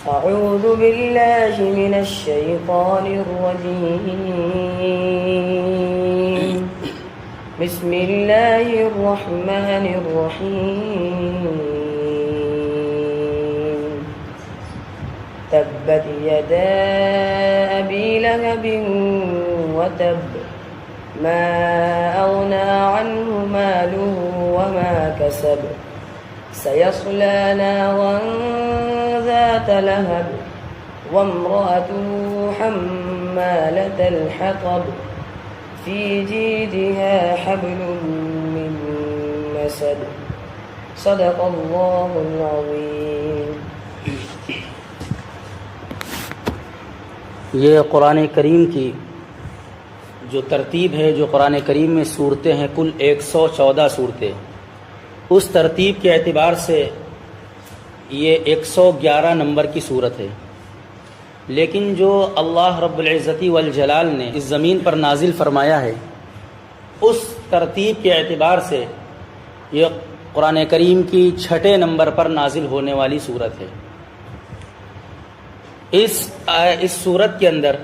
أعوذ بالله من الشيطان الرجيم بسم الله الرحمن الرحيم تبت يدا أبي لهب وتب ما أغنى عنه ماله وما كسب سيصلى نارا ذات لهب وامرأته حمالة الحطب في جيدها حبل من مسد صدق الله العظيم. یہ قرآن کریم کی جو ترتیب ہے، جو قرآن کریم میں صورتیں ہیں، کل 114 صورتیں، اس ترتیب کے اعتبار سے یہ 111 نمبر کی صورت ہے. لیکن جو اللہ رب العزت والجلال نے اس زمین پر نازل فرمایا ہے، اس ترتیب کے اعتبار سے یہ قرآن کریم کی 6 نمبر پر نازل ہونے والی صورت ہے. اس صورت کے اندر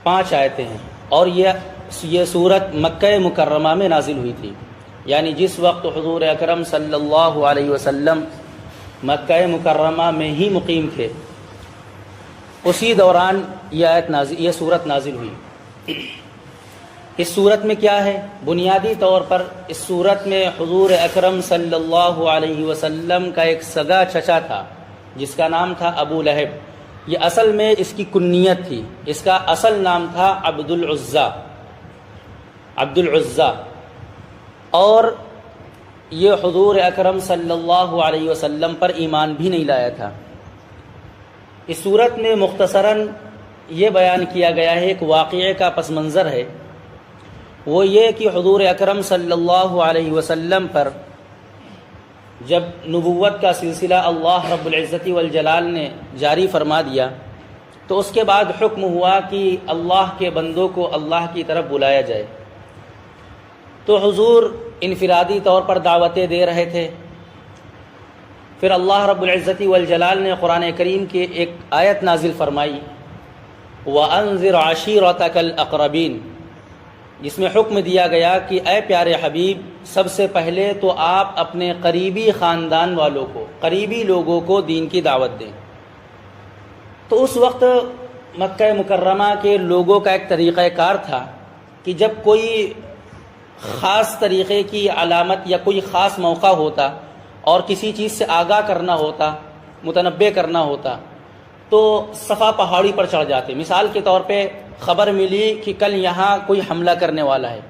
5 آیتیں ہیں، اور یہ صورت مکہ مکرمہ میں نازل ہوئی تھی. یعنی جس وقت حضور اکرم صلی اللہ علیہ وسلم مکہ مکرمہ میں ہی مقیم تھے، اسی دوران یہ صورت نازل ہوئی. اس صورت میں کیا ہے؟ بنیادی طور پر اس صورت میں حضور اکرم صلی اللہ علیہ وسلم کا ایک سگا چچا تھا جس کا نام تھا ابو لہب. یہ اصل میں اس کی کنیت تھی، اس کا اصل نام تھا عبد العزا. اور یہ حضور اکرم صلی اللہ علیہ وسلم پر ایمان بھی نہیں لایا تھا. اس صورت میں مختصراً یہ بیان کیا گیا ہے، ایک واقعے کا پس منظر ہے. وہ یہ کہ حضور اکرم صلی اللہ علیہ وسلم پر جب نبوت کا سلسلہ اللہ رب العزت والجلال نے جاری فرما دیا، تو اس کے بعد حکم ہوا کہ اللہ کے بندوں کو اللہ کی طرف بلایا جائے. تو حضور انفرادی طور پر دعوتیں دے رہے تھے. پھر اللہ رب العزت والجلال نے قرآن کریم کی ایک آیت نازل فرمائی، وَأَنذِرْ عَشِيرَتَكَ الْأَقْرَبِينَ، جس میں حکم دیا گیا کہ اے پیارے حبیب، سب سے پہلے تو آپ اپنے قریبی خاندان والوں کو، قریبی لوگوں کو دین کی دعوت دیں. تو اس وقت مکہ مکرمہ کے لوگوں کا ایک طریقہ کار تھا کہ جب کوئی خاص طریقے کی علامت یا کوئی خاص موقع ہوتا اور کسی چیز سے آگاہ کرنا ہوتا، متنبع کرنا ہوتا، تو صفا پہاڑی پر چڑھ جاتے. مثال کے طور پہ خبر ملی کہ کل یہاں کوئی حملہ کرنے والا ہے،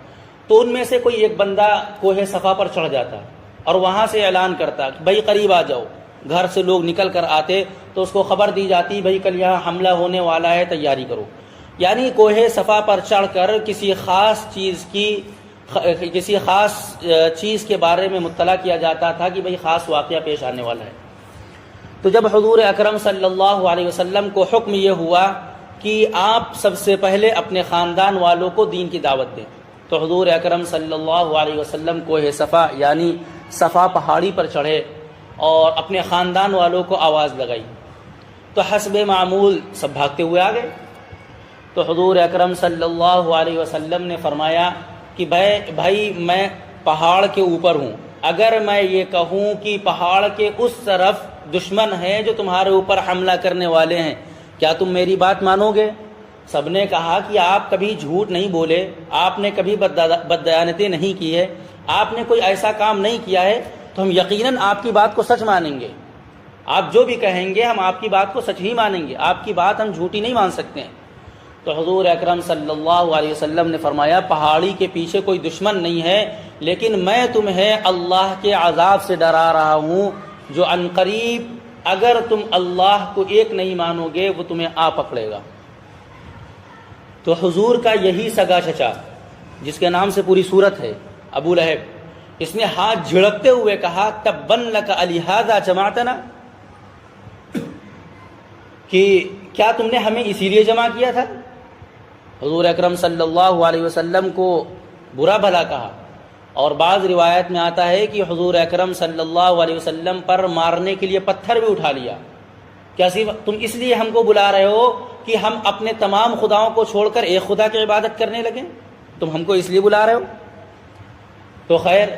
تو ان میں سے کوئی ایک بندہ کوہ صفا پر چڑھ جاتا اور وہاں سے اعلان کرتا کہ بھائی قریب آ جاؤ. گھر سے لوگ نکل کر آتے تو اس کو خبر دی جاتی بھائی کل یہاں حملہ ہونے والا ہے، تیاری کرو. یعنی کوہ صفا پر چڑھ کر کسی خاص چیز کے بارے میں مطلع کیا جاتا تھا کہ بھئی خاص واقعہ پیش آنے والا ہے. تو جب حضور اکرم صلی اللہ علیہ وسلم کو حکم یہ ہوا کہ آپ سب سے پہلے اپنے خاندان والوں کو دین کی دعوت دیں، تو حضور اکرم صلی اللہ علیہ وسلم کوہ صفا یعنی صفا پہاڑی پر چڑھے اور اپنے خاندان والوں کو آواز لگائی. تو حسب معمول سب بھاگتے ہوئے آ گئے. تو حضور اکرم صلی اللہ علیہ وسلم نے فرمایا کہ بھائی میں پہاڑ کے اوپر ہوں، اگر میں یہ کہوں کہ پہاڑ کے اس طرف دشمن ہیں جو تمہارے اوپر حملہ کرنے والے ہیں، کیا تم میری بات مانو گے؟ سب نے کہا کہ آپ کبھی جھوٹ نہیں بولے، آپ نے کبھی بددیانتیں نہیں کی ہے، آپ نے کوئی ایسا کام نہیں کیا ہے، تو ہم یقیناً آپ کی بات کو سچ مانیں گے. آپ جو بھی کہیں گے ہم آپ کی بات کو سچ ہی مانیں گے، آپ کی بات ہم جھوٹی نہیں مان سکتے ہیں. تو حضور اکرم صلی اللہ علیہ وسلم نے فرمایا پہاڑی کے پیچھے کوئی دشمن نہیں ہے، لیکن میں تمہیں اللہ کے عذاب سے ڈرا رہا ہوں جو عنقریب اگر تم اللہ کو ایک نہیں مانو گے وہ تمہیں آ پکڑے گا. تو حضور کا یہی سگا چچا جس کے نام سے پوری صورت ہے، ابو لہب، اس نے ہاتھ جھڑکتے ہوئے کہا تبن لک لہذا جمعتنا، کہ کیا تم نے ہمیں اسی لیے جمع کیا تھا؟ حضور اکرم صلی اللہ علیہ وسلم کو برا بھلا کہا. اور بعض روایت میں آتا ہے کہ حضور اکرم صلی اللہ علیہ وسلم پر مارنے کے لیے پتھر بھی اٹھا لیا. کیا صرف تم اس لیے ہم کو بلا رہے ہو کہ ہم اپنے تمام خداؤں کو چھوڑ کر ایک خدا کی عبادت کرنے لگیں؟ تم ہم کو اس لیے بلا رہے ہو؟ تو خیر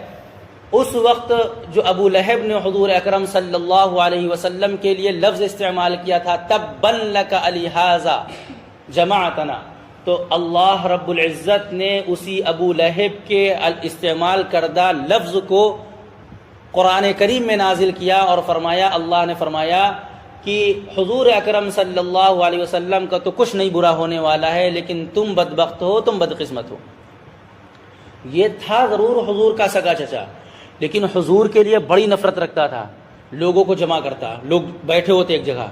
اس وقت جو ابو لہب نے حضور اکرم صلی اللہ علیہ وسلم کے لیے لفظ استعمال کیا تھا تبا لک لہذا جمعتنا، تو اللہ رب العزت نے اسی ابو لہب کے استعمال کردہ لفظ کو قرآن کریم میں نازل کیا اور فرمایا، اللہ نے فرمایا کہ حضور اکرم صلی اللہ علیہ وسلم کا تو کچھ نہیں برا ہونے والا ہے، لیکن تم بدبخت ہو، تم بدقسمت ہو۔ یہ تھا ضرور حضور کا سگا چچا، لیکن حضور کے لیے بڑی نفرت رکھتا تھا، لوگوں کو جمع کرتا، لوگ بیٹھے ہوتے ایک جگہ،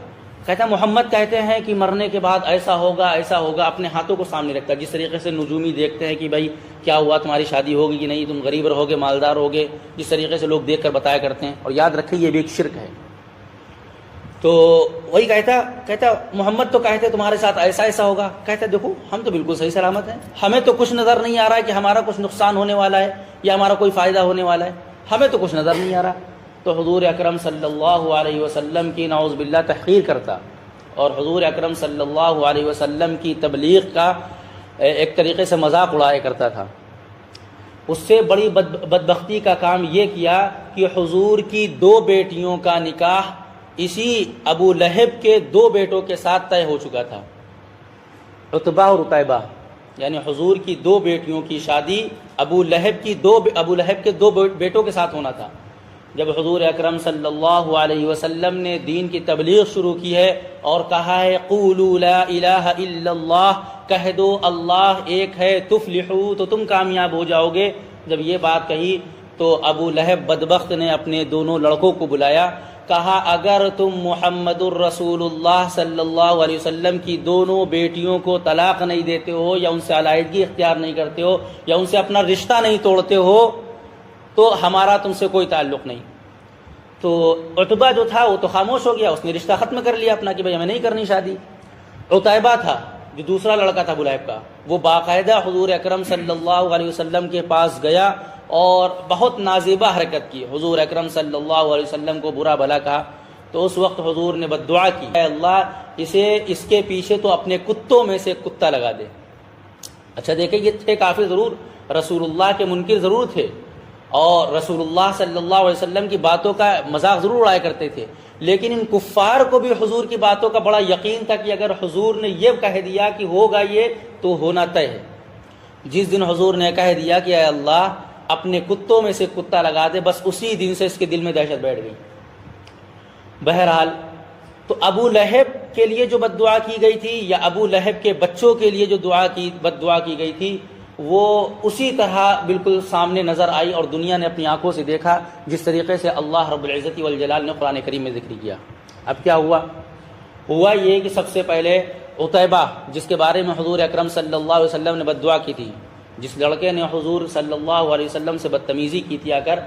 کہتا محمد کہتے ہیں کہ مرنے کے بعد ایسا ہوگا ایسا ہوگا، اپنے ہاتھوں کو سامنے رکھتا، جس طریقے سے نجومی دیکھتے ہیں کہ بھائی کیا ہوا، تمہاری شادی ہوگی کہ نہیں، تم غریب رہوگے مالدار ہوگے، جس طریقے سے لوگ دیکھ کر بتایا کرتے ہیں۔ اور یاد رکھیں یہ بھی ایک شرک ہے۔ تو وہی کہتا محمد تو کہتے تمہارے ساتھ ایسا ایسا ہوگا، کہتا دیکھو ہم تو بالکل صحیح سلامت ہیں، ہمیں تو کچھ نظر نہیں آ رہا ہے کہ ہمارا کچھ نقصان ہونے والا ہے یا ہمارا کوئی فائدہ ہونے والا ہے، ہمیں تو کچھ نظر نہیں آ رہا۔ تو حضور اکرم صلی اللہ علیہ وسلم کی نعوذ باللہ تحقیر کرتا اور حضور اکرم صلی اللہ علیہ وسلم کی تبلیغ کا ایک طریقے سے مذاق اڑایا کرتا تھا۔ اس سے بڑی بدبختی کا کام یہ کیا کہ حضور کی 2 بیٹیوں کا نکاح اسی ابو لہب کے 2 بیٹوں کے ساتھ طے ہو چکا تھا، عتبہ اور عتیبہ، یعنی حضور کی 2 بیٹیوں کی شادی ابو لہب کے 2 بیٹوں کے ساتھ ہونا تھا۔ جب حضور اکرم صلی اللہ علیہ وسلم نے دین کی تبلیغ شروع کی ہے اور کہا ہے قولوا لا الہ الا اللہ، کہہ دو اللہ ایک ہے، تفلحوا، تو تم کامیاب ہو جاؤ گے، جب یہ بات کہی تو ابو لہب بدبخت نے اپنے دونوں لڑکوں کو بلایا، کہا اگر تم محمد الرسول اللہ صلی اللہ علیہ وسلم کی دونوں بیٹیوں کو طلاق نہیں دیتے ہو یا ان سے علیحدگی اختیار نہیں کرتے ہو یا ان سے اپنا رشتہ نہیں توڑتے ہو تو ہمارا تم سے کوئی تعلق نہیں۔ تو عتبہ جو تھا وہ تو خاموش ہو گیا، اس نے رشتہ ختم کر لیا اپنا کہ بھائی ہمیں نہیں کرنی شادی۔ عتیبہ تھا جو دوسرا لڑکا تھا ابو لہب کا، وہ باقاعدہ حضور اکرم صلی اللہ علیہ وسلم کے پاس گیا اور بہت نازیبہ حرکت کی، حضور اکرم صلی اللہ علیہ وسلم کو برا بھلا کہا۔ تو اس وقت حضور نے بددعا کی، اے اللہ اس کے پیچھے تو اپنے کتوں میں سے کتا لگا دے۔ اچھا دیکھیں یہ تھے کافر ضرور، رسول اللہ کے منکر ضرور تھے اور رسول اللہ صلی اللہ علیہ وسلم کی باتوں کا مذاق ضرور اڑایا کرتے تھے، لیکن ان کفار کو بھی حضور کی باتوں کا بڑا یقین تھا کہ اگر حضور نے یہ کہہ دیا کہ ہوگا یہ تو ہونا طے ہے۔ جس دن حضور نے کہہ دیا کہ اے اللہ اپنے کتوں میں سے کتا لگا دے، بس اسی دن سے اس کے دل میں دہشت بیٹھ گئی۔ بہرحال تو ابو لہب کے لیے جو بددعا کی گئی تھی یا ابو لہب کے بچوں کے لیے جو بددعا کی گئی تھی وہ اسی طرح بالکل سامنے نظر آئی اور دنیا نے اپنی آنکھوں سے دیکھا جس طریقے سے اللہ رب العزت والجلال نے قرآن کریم میں ذکر کیا۔ اب کیا ہوا یہ کہ سب سے پہلے عتیبہ جس کے بارے میں حضور اکرم صلی اللہ علیہ وسلم نے بددعا کی تھی، جس لڑکے نے حضور صلی اللہ علیہ وسلم سے بدتمیزی کی تھی آ کر،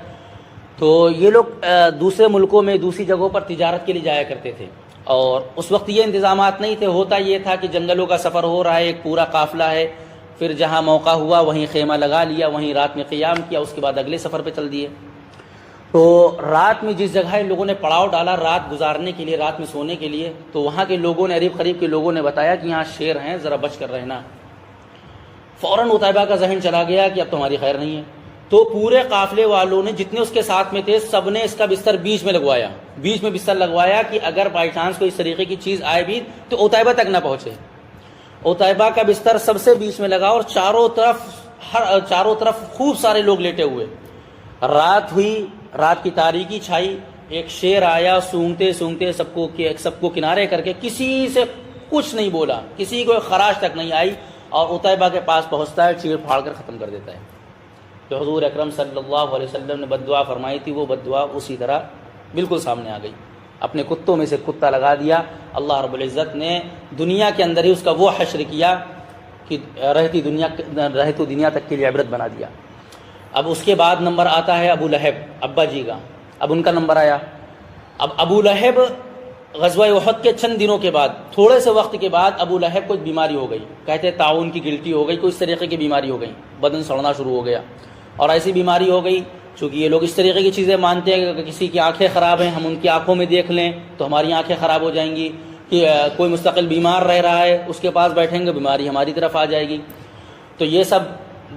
تو یہ لوگ دوسرے ملکوں میں دوسری جگہوں پر تجارت کے لیے جایا کرتے تھے اور اس وقت یہ انتظامات نہیں تھے۔ ہوتا یہ تھا کہ جنگلوں کا سفر ہو رہا ہے، ایک پورا قافلہ ہے، پھر جہاں موقع ہوا وہیں خیمہ لگا لیا، وہیں رات میں قیام کیا، اس کے بعد اگلے سفر پہ چل دیے۔ تو رات میں جس جگہ ان لوگوں نے پڑاؤ ڈالا رات گزارنے کے لیے، رات میں سونے کے لیے، تو وہاں کے لوگوں نے، قریب کے لوگوں نے بتایا کہ یہاں شیر ہیں، ذرا بچ کر رہنا۔ فوراً عتیبہ کا ذہن چلا گیا کہ اب تمہاری خیر نہیں ہے، تو پورے قافلے والوں نے جتنے اس کے ساتھ میں تھے سب نے اس کا بستر بیچ میں بستر لگوایا کہ اگر بائی چانس کوئی اس طریقے کی چیز آئے بھی تو عتیبہ تک نہ پہنچے۔ عتیبہ کا بستر سب سے بیچ میں لگا اور چاروں طرف خوب سارے لوگ لیٹے ہوئے۔ رات ہوئی، رات کی تاریکی چھائی، ایک شیر آیا سونگتے سونگتے سب کو کنارے کر کے، کسی سے کچھ نہیں بولا، کسی کو خراش تک نہیں آئی، اور عتیبہ کے پاس پہنچتا ہے، چیڑ پھاڑ کر ختم کر دیتا ہے۔ تو حضور اکرم صلی اللہ علیہ وسلم نے بددعا فرمائی تھی، وہ بددعا اسی طرح بالکل سامنے آ گئی، اپنے کتوں میں سے کتا لگا دیا۔ اللہ رب العزت نے دنیا کے اندر ہی اس کا وہ حشر کیا کہ رہتی دنیا تک کے لیے عبرت بنا دیا۔ اب اس کے بعد نمبر آتا ہے ابو لہب، ابا جی کا، اب ان کا نمبر آیا۔ اب ابو لہب غزوہ احد کے چند دنوں کے بعد، تھوڑے سے وقت کے بعد ابو لہب کو ایک بیماری ہو گئی، کہتے طاعون کی گلٹی ہو گئی، کوئی اس طریقے کی بیماری ہو گئی، بدن سڑنا شروع ہو گیا، اور ایسی بیماری ہو گئی چونکہ یہ لوگ اس طریقے کی چیزیں مانتے ہیں کہ اگر کسی کی آنکھیں خراب ہیں ہم ان کی آنکھوں میں دیکھ لیں تو ہماری آنکھیں خراب ہو جائیں گی، کہ کوئی مستقل بیمار رہ رہا ہے اس کے پاس بیٹھیں گے بیماری ہماری طرف آ جائے گی۔ تو یہ سب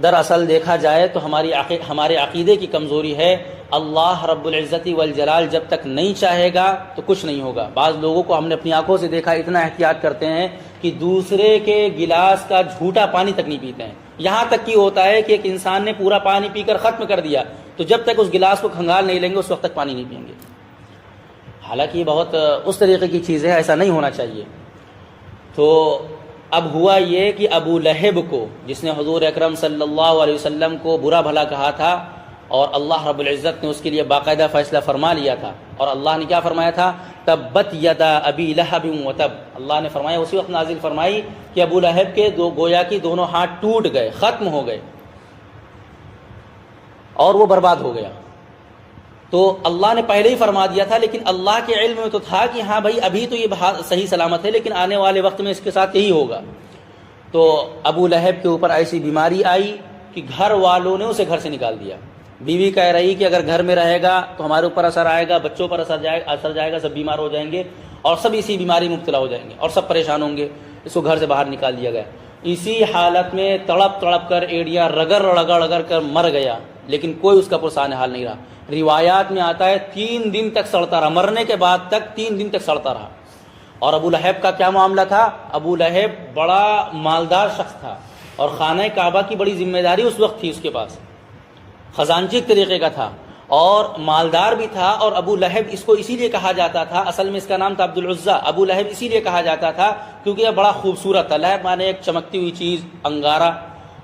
دراصل دیکھا جائے تو ہمارے عقیدے کی کمزوری ہے۔ اللہ رب العزت والجلال جب تک نہیں چاہے گا تو کچھ نہیں ہوگا۔ بعض لوگوں کو ہم نے اپنی آنکھوں سے دیکھا اتنا احتیاط کرتے ہیں کہ دوسرے کے گلاس کا جھوٹا پانی تک نہیں پیتے ہیں، یہاں تک کہ ہوتا ہے کہ ایک انسان نے پورا پانی پی کر ختم کر دیا تو جب تک اس گلاس کو کھنگال نہیں لیں گے اس وقت تک پانی نہیں پئیں گے۔ حالانکہ یہ بہت اس طریقے کی چیز ہے، ایسا نہیں ہونا چاہیے۔ تو اب ہوا یہ کہ ابو لہب کو، جس نے حضور اکرم صلی اللہ علیہ وسلم کو برا بھلا کہا تھا اور اللہ رب العزت نے اس کے لیے باقاعدہ فیصلہ فرما لیا تھا، اور اللہ نے کیا فرمایا تھا؟ تبت یدا ابی لہب وتب، اللہ نے فرمایا اسی وقت نازل فرمائی کہ ابو لہب کے گویا کی دونوں ہاتھ ٹوٹ گئے، ختم ہو گئے اور وہ برباد ہو گیا۔ تو اللہ نے پہلے ہی فرما دیا تھا، لیکن اللہ کے علم میں تو تھا کہ ہاں بھائی ابھی تو یہ صحیح سلامت ہے، لیکن آنے والے وقت میں اس کے ساتھ یہی ہوگا۔ تو ابو لہب کے اوپر ایسی بیماری آئی کہ گھر والوں نے اسے گھر سے نکال دیا۔ بیوی کہہ رہی کہ اگر گھر میں رہے گا تو ہمارے اوپر اثر آئے گا، بچوں پر اثر جائے گا، سب بیمار ہو جائیں گے اور سب اسی بیماری میں مبتلا ہو جائیں گے اور سب پریشان ہوں گے۔ اس کو گھر سے باہر نکال دیا گیا۔ اسی حالت میں تڑپ تڑپ کر ایڑیاں رگڑ کر مر گیا، لیکن کوئی اس کا پرسان حال نہیں رہا۔ روایات میں آتا ہے 3 دن تک سڑتا رہا، مرنے کے بعد تک 3 دن تک سڑتا رہا۔ اور ابو لہب کا کیا معاملہ تھا؟ ابو لہب بڑا مالدار شخص تھا اور خانہ کعبہ کی بڑی ذمہ داری اس وقت تھی اس کے پاس، خزانچی طریقے کا تھا اور مالدار بھی تھا۔ اور ابو لہب اس کو اسی لیے کہا جاتا تھا، اصل میں اس کا نام تھا عبد العزیٰ، ابو لہب اسی لیے کہا جاتا تھا کیونکہ یہ بڑا خوبصورت تھا۔ لہب مانے ایک چمکتی ہوئی چیز، انگارہ،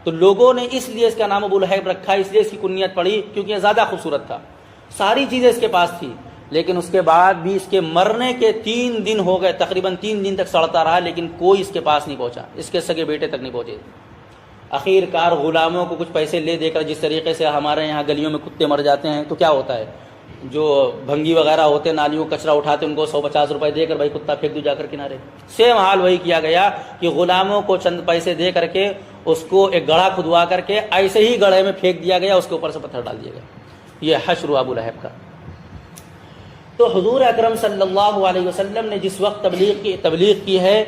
تو لوگوں نے اس لیے اس کا نام ابو لہب رکھا، اس لیے اس کی کنیت پڑی کیونکہ یہ زیادہ خوبصورت تھا، ساری چیزیں اس کے پاس تھی۔ لیکن اس کے بعد بھی اس کے مرنے کے 3 دن ہو گئے، تقریباً 3 دن تک سڑتا رہا، لیکن کوئی اس کے پاس نہیں پہنچا، اس کے سگے بیٹے تک نہیں پہنچے۔ آخر کار غلاموں کو کچھ پیسے لے دے کر، جس طریقے سے ہمارے یہاں گلیوں میں کتے مر جاتے ہیں تو کیا ہوتا ہے، جو بھنگی وغیرہ ہوتے نالیوں کچرا اٹھاتے ان کو 150 روپے دے کر بھائی کتا پھینک دو جا کر کنارے، سیم حال وہی کیا گیا کہ غلاموں کو چند پیسے دے کر کے اس کو ایک گڑھا کھدوا کر کے ایسے ہی گڑھے میں پھینک دیا گیا، اس کے اوپر سے پتھر ڈال دیا گیا۔ یہ حشر ابو لہب کا۔ تو حضور اکرم صلی اللہ علیہ وسلم نے جس وقت تبلیغ کی ہے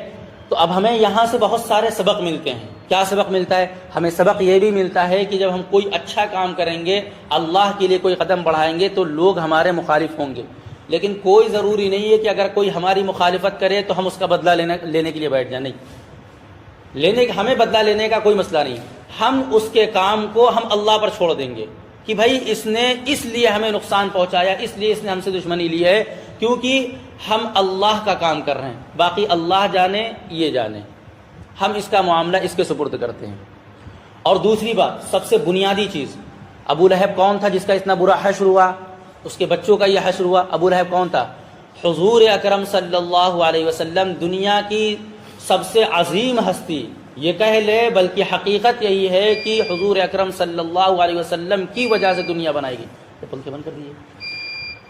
تو اب ہمیں یہاں سے بہت سارے سبق ملتے ہیں۔ کیا سبق ملتا ہے؟ ہمیں سبق یہ بھی ملتا ہے کہ جب ہم کوئی اچھا کام کریں گے، اللہ کے لیے کوئی قدم بڑھائیں گے تو لوگ ہمارے مخالف ہوں گے، لیکن کوئی ضروری نہیں ہے کہ اگر کوئی ہماری مخالفت کرے تو ہم اس کا بدلہ لینے کے لیے بیٹھ جائیں۔ نہیں، ہمیں بدلہ لینے کا کوئی مسئلہ نہیں، ہم اس کے کام کو ہم اللہ پر چھوڑ دیں گے کہ بھائی اس نے اس لیے ہمیں نقصان پہنچایا، اس لیے اس نے ہم سے دشمنی لی ہے کیونکہ ہم اللہ کا کام کر رہے ہیں، باقی اللہ جانے یہ جانے، ہم اس کا معاملہ اس کے سپرد کرتے ہیں۔ اور دوسری بات، سب سے بنیادی چیز، ابو لہب کون تھا جس کا اتنا برا حشر ہوا؟ اس کے بچوں کا یہ حشر ہوا۔ ابو لہب کون تھا؟ حضور اکرم صلی اللہ علیہ وسلم دنیا کی سب سے عظیم ہستی، یہ کہہ لے بلکہ حقیقت یہی ہے کہ حضور اکرم صلی اللہ علیہ وسلم کی وجہ سے دنیا بنائی گئی۔ یہ پنکھے بند کر دیے۔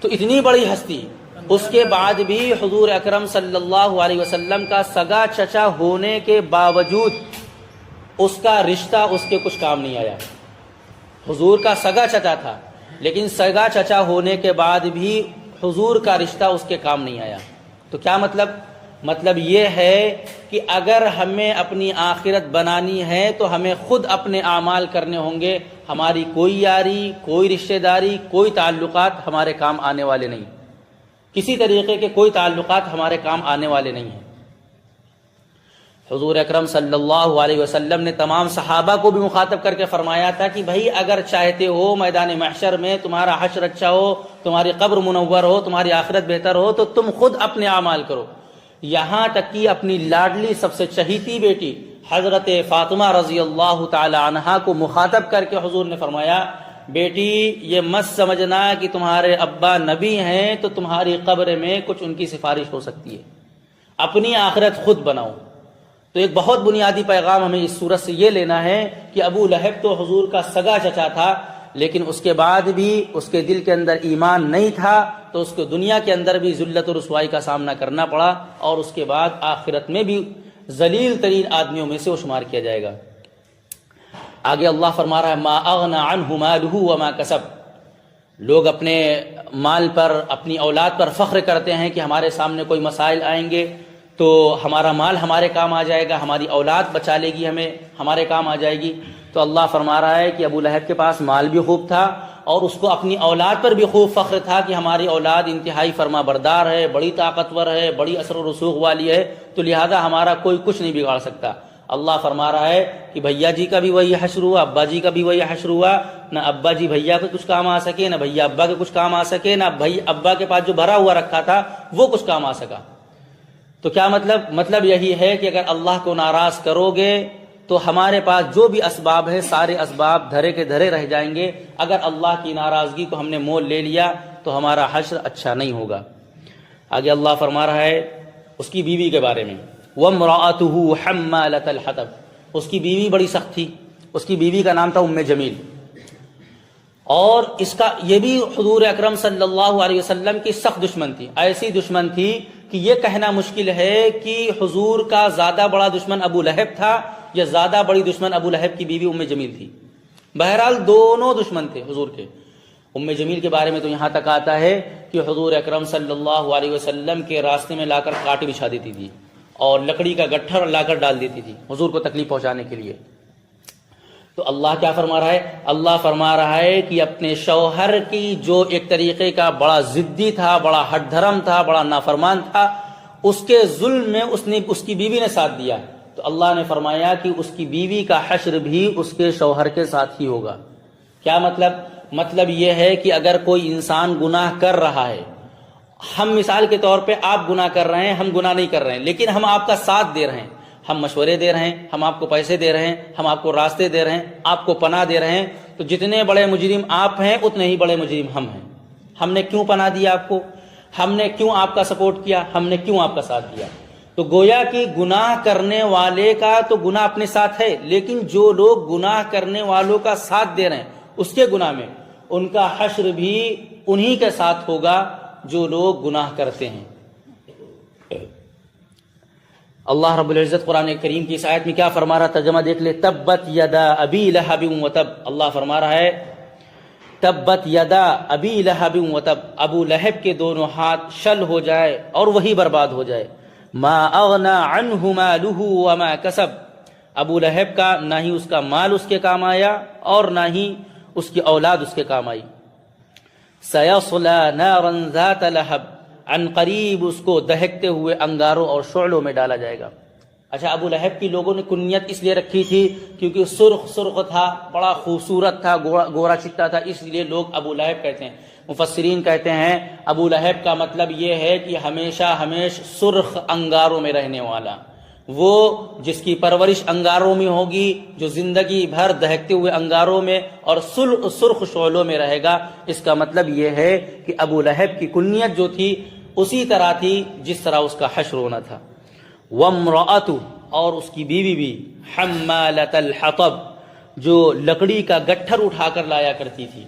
تو اتنی بڑی ہستی، اس کے بعد بھی حضور اکرم صلی اللہ علیہ وسلم کا سگا چچا ہونے کے باوجود اس کا رشتہ اس کے کچھ کام نہیں آیا۔ حضور کا سگا چچا تھا لیکن سگا چچا ہونے کے بعد بھی حضور کا رشتہ اس کے کام نہیں آیا۔ تو کیا مطلب یہ ہے کہ اگر ہمیں اپنی آخرت بنانی ہے تو ہمیں خود اپنے اعمال کرنے ہوں گے، ہماری کوئی یاری، کوئی رشتہ داری، کوئی تعلقات ہمارے کام آنے والے نہیں، کسی طریقے کے کوئی تعلقات ہمارے کام آنے والے نہیں ہیں۔ حضور اکرم صلی اللہ علیہ وسلم نے تمام صحابہ کو بھی مخاطب کر کے فرمایا تھا کہ بھائی اگر چاہتے ہو میدان محشر میں تمہارا حشر اچھا ہو، تمہاری قبر منور ہو، تمہاری آخرت بہتر ہو تو تم خود اپنے اعمال کرو۔ یہاں تک کہ اپنی لاڈلی سب سے چہیتی بیٹی حضرت فاطمہ رضی اللہ تعالی عنہا کو مخاطب کر کے حضور نے فرمایا، بیٹی یہ مت سمجھنا کہ تمہارے ابا نبی ہیں تو تمہاری قبر میں کچھ ان کی سفارش ہو سکتی ہے، اپنی آخرت خود بناؤ۔ تو ایک بہت بنیادی پیغام ہمیں اس صورت سے یہ لینا ہے کہ ابو لہب تو حضور کا سگا چچا تھا لیکن اس کے بعد بھی اس کے دل کے اندر ایمان نہیں تھا، تو اس کو دنیا کے اندر بھی ذلت و رسوائی کا سامنا کرنا پڑا اور اس کے بعد آخرت میں بھی ذلیل ترین آدمیوں میں سے وہ شمار کیا جائے گا۔ آگے اللہ فرما رہا ہے ما اغنى عنہ مالہ وما کسب، لوگ اپنے مال پر، اپنی اولاد پر فخر کرتے ہیں کہ ہمارے سامنے کوئی مسائل آئیں گے تو ہمارا مال ہمارے کام آ جائے گا، ہماری اولاد بچا لے گی، ہمیں ہمارے کام آ جائے گی۔ تو اللہ فرما رہا ہے کہ ابو لہب کے پاس مال بھی خوب تھا اور اس کو اپنی اولاد پر بھی خوب فخر تھا کہ ہماری اولاد انتہائی فرما بردار ہے، بڑی طاقتور ہے، بڑی اثر و رسوخ والی ہے، تو لہذا ہمارا کوئی کچھ نہیں بگاڑ سکتا۔ اللہ فرما رہا ہے کہ بھیا جی کا بھی وہی حشر ہوا، ابا جی کا بھی وہی حشر ہوا، نہ ابا جی بھیا کے کچھ کام آ سکے، نہ بھیا ابا کے کچھ کام آ سکے، نہ ابا کے پاس جو بھرا ہوا رکھا تھا وہ کچھ کام آ سکا۔ تو کیا مطلب یہی ہے کہ اگر اللہ کو ناراض کرو گے تو ہمارے پاس جو بھی اسباب ہے سارے اسباب دھرے کے دھرے رہ جائیں گے۔ اگر اللہ کی ناراضگی کو ہم نے مول لے لیا تو ہمارا حشر اچھا نہیں ہوگا۔ آگے اللہ فرما رہا ہے اس کی بیوی کے بارے میں، وَامْرَأَتُهُ حَمَّالَةَ الْحَطَبِ، اس کی بیوی بڑی سخت تھی، اس کی بیوی کا نام تھا ام جمیل، اور اس کا یہ بھی حضور اکرم صلی اللہ علیہ وسلم کی سخت دشمن تھی، ایسی دشمن تھی کہ یہ کہنا مشکل ہے کہ حضور کا زیادہ بڑا دشمن ابو لہب تھا یا زیادہ بڑی دشمن ابو لہب کی بیوی ام جمیل تھی۔ بہرحال دونوں دشمن تھے حضور کے۔ ام جمیل کے بارے میں تو یہاں تک آتا ہے کہ حضور اکرم صلی اللہ علیہ وسلم کے راستے میں لا کر کانٹے بچھا دیتی تھی اور لکڑی کا گٹھر لا کر ڈال دیتی تھی حضور کو تکلیف پہنچانے کے لیے۔ تو اللہ کیا فرما رہا ہے؟ اللہ فرما رہا ہے کہ اپنے شوہر کی جو ایک طریقے کا بڑا ضدی تھا، بڑا ہٹ دھرم تھا، بڑا نافرمان تھا، اس کے ظلم میں اس کی بیوی نے ساتھ دیا، تو اللہ نے فرمایا کہ اس کی بیوی کا حشر بھی اس کے شوہر کے ساتھ ہی ہوگا۔ کیا مطلب یہ ہے کہ اگر کوئی انسان گناہ کر رہا ہے، ہم مثال کے طور پہ آپ گناہ کر رہے ہیں، ہم گناہ نہیں کر رہے ہیں، لیکن ہم آپ کا ساتھ دے رہے ہیں، ہم مشورے دے رہے ہیں، ہم آپ کو پیسے دے رہے ہیں، ہم آپ کو راستے دے رہے ہیں، آپ کو پناہ دے رہے ہیں، تو جتنے بڑے مجرم آپ ہیں اتنے ہی بڑے مجرم ہم ہیں۔ ہم نے کیوں پناہ دیا آپ کو؟ ہم نے کیوں آپ کا سپورٹ کیا؟ ہم نے کیوں آپ کا ساتھ دیا؟ تو گویا کہ گناہ کرنے والے کا تو گناہ اپنے ساتھ ہے، لیکن جو لوگ گناہ کرنے والوں کا ساتھ دے رہے ہیں اس کے گناہ میں، ان کا حشر بھی انہی کے ساتھ ہوگا جو لوگ گناہ کرتے ہیں۔ اللہ رب العزت قرآن کریم کی اس آیت میں کیا فرما رہا؟ ترجمہ دیکھ لے، تبت یدا ابی لہب وتب۔ اللہ فرما رہا ہے تبت یدا ابی لہب وتب، ابو لہب کے دونوں ہاتھ شل ہو جائے اور وہی برباد ہو جائے۔ ما اغنا عنہ مالہ وما کسب، ابو لہب کا نہ ہی اس کا مال اس کے کام آیا اور نہ ہی اس کی اولاد اس کے کام آئی۔ سیصلی نارا ذات لہب، عن قریب اس کو دہکتے ہوئے انگاروں اور شعلوں میں ڈالا جائے گا۔ اچھا، ابو لہب کی لوگوں نے کنیت اس لیے رکھی تھی کیونکہ سرخ تھا، بڑا خوبصورت تھا، گورا چٹا تھا، اس لیے لوگ ابو لہب کہتے ہیں۔ مفسرین کہتے ہیں ابو لہب کا مطلب یہ ہے کہ ہمیش سرخ انگاروں میں رہنے والا، وہ جس کی پرورش انگاروں میں ہوگی، جو زندگی بھر دہکتے ہوئے انگاروں میں اور سرخ شعلوں میں رہے گا۔ اس کا مطلب یہ ہے کہ ابو لہب کی کنیت جو تھی اسی طرح تھی جس طرح اس کا حشر ہونا تھا۔ وامرأتہ، اور اس کی بیوی بھی، حمالۃ الحطب، جو لکڑی کا گٹھر اٹھا کر لایا کرتی تھی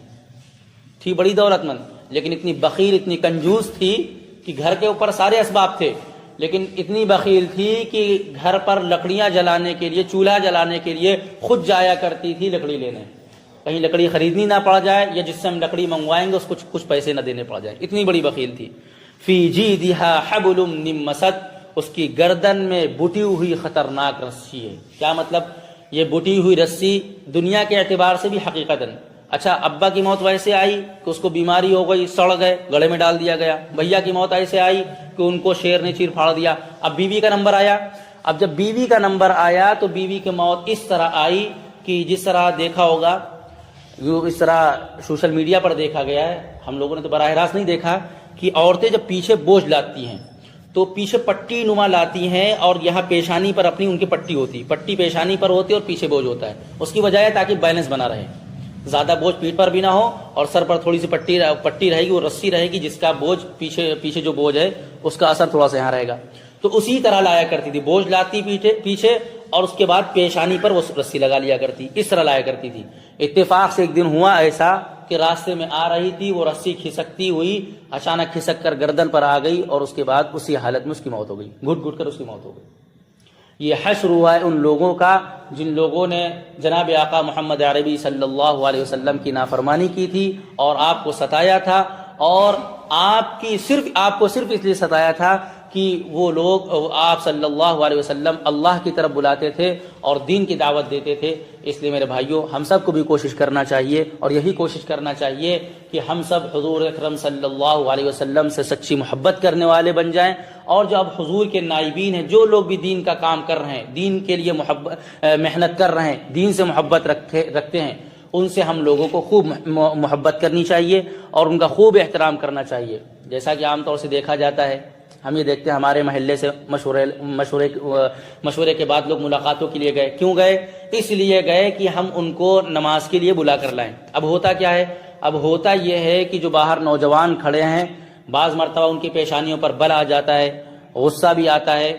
بڑی دولت مند، لیکن اتنی بخیل، اتنی کنجوس تھی کہ گھر کے اوپر سارے اسباب تھے، لیکن اتنی بخیل تھی کہ گھر پر لکڑیاں جلانے کے لیے، چولہا جلانے کے لیے خود جایا کرتی تھی لکڑی لینے، کہیں لکڑی خریدنی نہ پڑ جائے یا جس سے ہم لکڑی منگوائیں گے اس کو کچھ پیسے نہ دینے پڑ جائے، اتنی بڑی بخیل تھی۔ فی جیدہا حبل من مسد، اس کی گردن میں بٹی ہوئی خطرناک رسی ہے۔ کیا مطلب؟ یہ بٹی ہوئی رسی دنیا کے اعتبار سے بھی حقیقتاً، اچھا ابا کی موت ویسے آئی کہ اس کو بیماری ہو گئی، سڑ گئے، گڑے میں ڈال دیا گیا، بھیا کی موت ایسے آئی کہ ان کو شیر نے چیر پھاڑ دیا۔ اب بیوی کا نمبر آیا، اب جب بیوی کا نمبر آیا تو بیوی کی موت اس طرح آئی کہ جس طرح دیکھا ہوگا، اس طرح سوشل میڈیا پر دیکھا گیا ہے، ہم لوگوں نے تو براہ راست نہیں دیکھا، کہ عورتیں جب پیچھے بوجھ لاتی ہیں تو پیچھے پٹی نما لاتی ہیں اور یہاں پیشانی پر اپنی ان کی پٹی ہوتی، پٹی پیشانی پر ہوتی ہے اور پیچھے بوجھ ہوتا ہے، اس کی وجہ ہے تاکہ بیلنس بنا رہے، زیادہ بوجھ پیٹھ پر بھی نہ ہو اور سر پر تھوڑی سی پٹی رہے گی، وہ رسی رہے گی جس کا بوجھ پیچھے جو بوجھ ہے اس کا اثر تھوڑا سا یہاں رہے گا۔ تو اسی طرح لایا کرتی تھی، بوجھ لاتی پیچھے اور اس کے بعد پیشانی پر وہ رسی لگا لیا کرتی، اس طرح لایا کرتی تھی۔ اتفاق سے ایک دن ہوا ایسا کہ راستے میں آ رہی تھی، وہ رسی کھسکتی ہوئی اچانک کھسک کر گردن پر آ گئی اور اس کے بعد اسی حالت میں اس کی موت ہو گئی، گھٹ گھٹ کر اس کی موت ہو گئی۔ یہ حشر ہوا ہے ان لوگوں کا جن لوگوں نے جناب آقا محمد عربی صلی اللہ علیہ وسلم کی نافرمانی کی تھی اور آپ کو ستایا تھا، اور آپ کو صرف اس لیے ستایا تھا کہ وہ لوگ آپ صلی اللہ علیہ وسلم اللہ کی طرف بلاتے تھے اور دین کی دعوت دیتے تھے۔ اس لیے میرے بھائیوں، ہم سب کو بھی کوشش کرنا چاہیے، اور یہی کوشش کرنا چاہیے کہ ہم سب حضور اکرم صلی اللہ علیہ وسلم سے سچی محبت کرنے والے بن جائیں، اور جو اب حضور کے نائبین ہیں، جو لوگ بھی دین کا کام کر رہے ہیں، دین کے لیے محنت کر رہے ہیں، دین سے محبت رکھتے ہیں، ان سے ہم لوگوں کو خوب محبت کرنی چاہیے اور ان کا خوب احترام کرنا چاہیے۔ جیسا کہ عام طور سے دیکھا جاتا ہے، ہم یہ دیکھتے ہیں ہمارے محلے سے مشورے کے بعد لوگ ملاقاتوں کے لیے گئے۔ کیوں گئے؟ اس لیے گئے کہ ہم ان کو نماز کے لیے بلا کر لائیں۔ اب ہوتا کیا ہے؟ اب ہوتا یہ ہے کہ جو باہر نوجوان کھڑے ہیں، بعض مرتبہ ان کی پیشانیوں پر بل آ جاتا ہے، غصہ بھی آتا ہے۔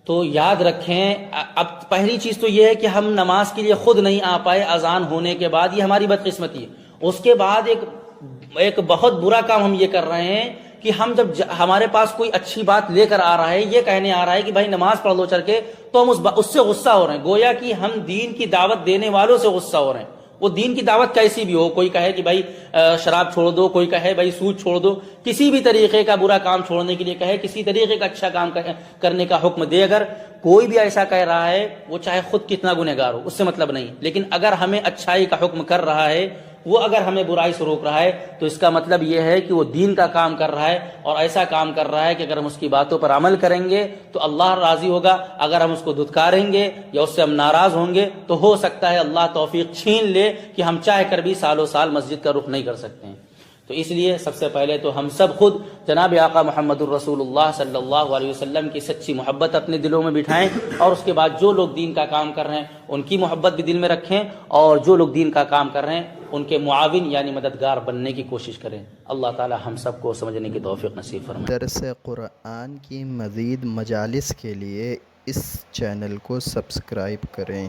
تو یاد رکھیں، اب پہلی چیز تو یہ ہے کہ ہم نماز کے لیے خود نہیں آ پائے اذان ہونے کے بعد، یہ ہماری بدقسمتی ہے۔ اس کے بعد ایک بہت برا کام ہم یہ کر رہے ہیں کہ ہم جب ہمارے پاس کوئی اچھی بات لے کر آ رہا ہے، یہ کہنے آ رہا ہے کہ بھائی نماز پڑھ لو چل کے، تو ہم اس سے غصہ ہو رہے ہیں، گویا کہ ہم دین کی دعوت دینے والوں سے غصہ ہو رہے ہیں۔ وہ دین کی دعوت کیسی بھی ہو، کوئی کہے کہ بھائی شراب چھوڑ دو، کوئی کہے بھائی سود چھوڑ دو، کسی بھی طریقے کا برا کام چھوڑنے کے لیے کہے، کسی طریقے کا اچھا کام کرنے کا حکم دے، اگر کوئی بھی ایسا کہہ رہا ہے، وہ چاہے خود کتنا گنہگار ہو، اس سے مطلب نہیں، لیکن اگر ہمیں اچھائی کا حکم کر رہا ہے، وہ اگر ہمیں برائی سے روک رہا ہے، تو اس کا مطلب یہ ہے کہ وہ دین کا کام کر رہا ہے، اور ایسا کام کر رہا ہے کہ اگر ہم اس کی باتوں پر عمل کریں گے تو اللہ راضی ہوگا، اگر ہم اس کو دھتکاریں گے یا اس سے ہم ناراض ہوں گے تو ہو سکتا ہے اللہ توفیق چھین لے کہ ہم چاہ کر بھی سالوں سال مسجد کا رخ نہیں کر سکتے ہیں۔ تو اس لیے سب سے پہلے تو ہم سب خود جناب آقا محمد الرسول اللہ صلی اللہ علیہ وسلم کی سچی محبت اپنے دلوں میں بٹھائیں، اور اس کے بعد جو لوگ دین کا کام کر رہے ہیں ان کی محبت بھی دل میں رکھیں، اور جو لوگ دین کا کام کر رہے ہیں ان کے معاون یعنی مددگار بننے کی کوشش کریں۔ اللہ تعالی ہم سب کو سمجھنے کی توفیق نصیب فرمائے۔ درس قرآن کی مزید مجالس کے لیے اس چینل کو سبسکرائب کریں۔